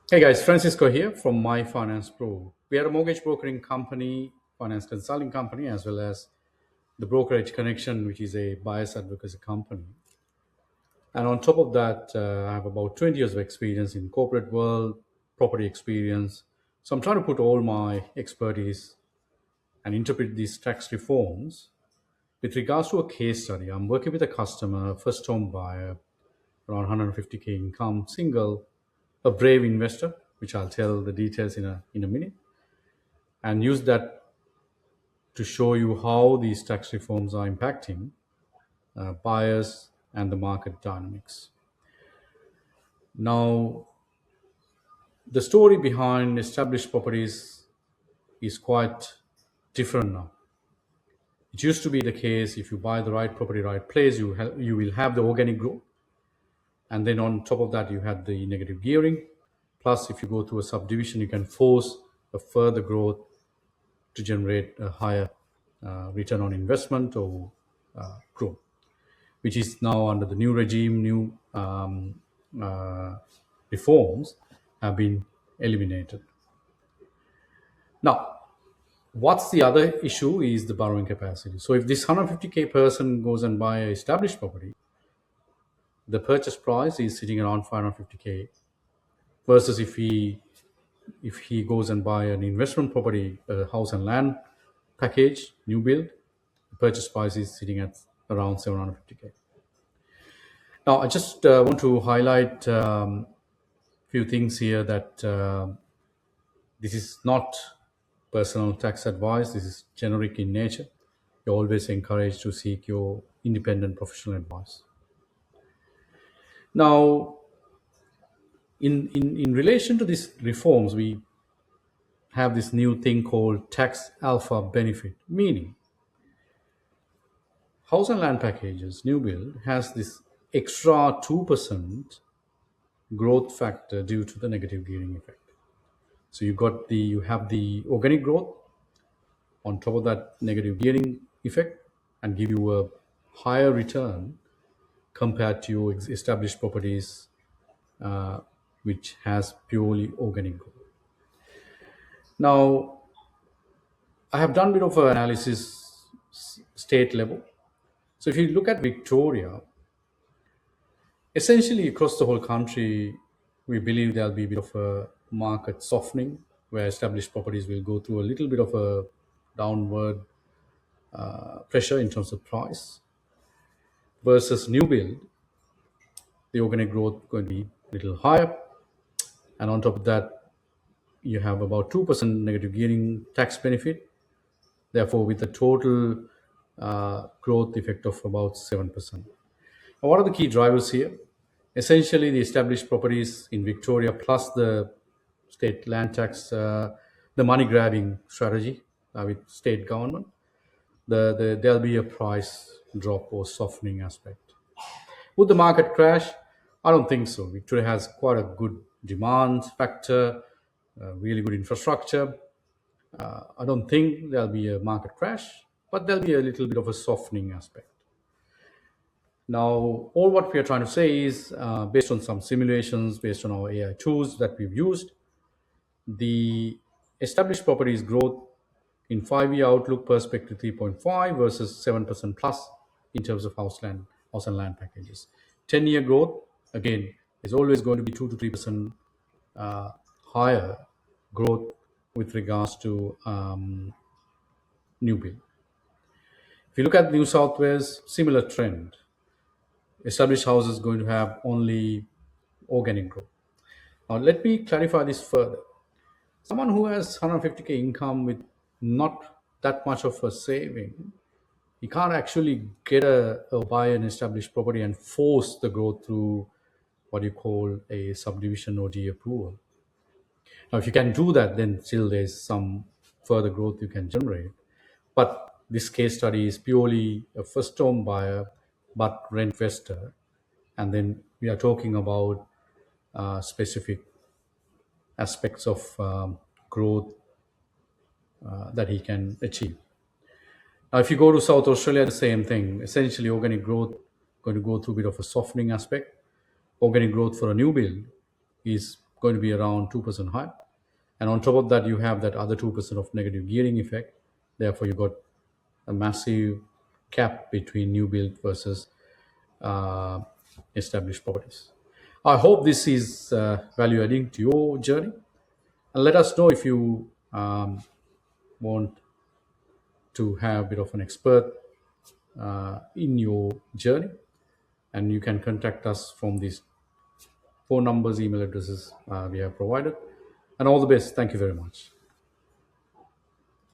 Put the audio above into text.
Hey guys, Francisco here from My Finance Pro. We are a mortgage brokering company, finance consulting company, as well as the Brokerage Connection, which is a buyer's advocacy company. And on top of that, I have about 20 years of experience in corporate world, property experience. So I'm trying to put all my expertise and interpret these tax reforms with regards to a case study. I'm working with a customer, first home buyer, around 150K income, single, a brave investor, which I'll tell the details in a minute, and use that to show you how these tax reforms are impacting buyers and the market dynamics. Now, the story behind established properties is quite different now. It used to be the case if you buy the right property, right place, you will have the organic growth, and then on top of that, you had the negative gearing. Plus, if you go through a subdivision, you can force a further growth to generate a higher return on investment or growth, which is now under the new regime, new uh, reforms have been eliminated. Now, what's the other issue is the borrowing capacity. So if this 150K person goes and buy an established property, the purchase price is sitting around 550K versus if he goes and buy an investment property, a house and land package, new build, the purchase price is sitting at around 750K. Now, I just want to highlight few things here that this is not personal tax advice. This is generic in nature. You're always encouraged to seek your independent professional advice. Now, in relation to these reforms, we have this new thing called tax alpha benefit, meaning house and land packages, new build, has this extra 2% growth factor due to the negative gearing effect. So you have the organic growth on top of that negative gearing effect and give you a higher return compared to your established properties, uh, which has purely organic growth. Now, I have done a bit of an analysis state level. So if you look at Victoria, essentially across the whole country, we believe there'll be a bit of a market softening where established properties will go through a little bit of a downward pressure in terms of price versus new build, the organic growth going to be a little higher. And on top of that, you have about 2% negative gearing tax benefit. Therefore, with a total growth effect of about 7%. Now, what are the key drivers here? Essentially, the established properties in Victoria plus the state land tax, the money grabbing strategy with state government, there'll be a price drop or softening aspect. Would the market crash? I don't think so. Victoria has quite a good demand factor, really good infrastructure. I don't think there'll be a market crash, but there'll be a little bit of a softening aspect. Now, all what we are trying to say is based on some simulations, based on our AI tools that we've used, the established properties growth in 5-year outlook perspective 3.5 versus 7% plus in terms of house and land packages. 10-year growth, again, is always going to be 2 to 3% higher growth with regards to new build. If you look at New South Wales, similar trend. Established houses going to have only organic growth. Now, let me clarify this further. Someone who has 150K income with not that much of a saving, he can't actually get a buy an established property and force the growth through what you call a subdivision or D approval. Now, if you can do that, then still there's some further growth you can generate. But this case study is purely a first home buyer, but rent investor. And then we are talking about specific aspects of growth that he can achieve. Now, if you go to South Australia, the same thing. Essentially, organic growth going to go through a bit of a softening aspect. Organic growth for a new build is going to be around 2% high. And on top of that, you have that other 2% of negative gearing effect. Therefore, you got a massive gap between new build versus uh, established properties. I hope this is value adding to your journey. And let us know if you want to have a bit of an expert in your journey. And you can contact us from these phone numbers, email addresses we have provided. And all the best. Thank you very much.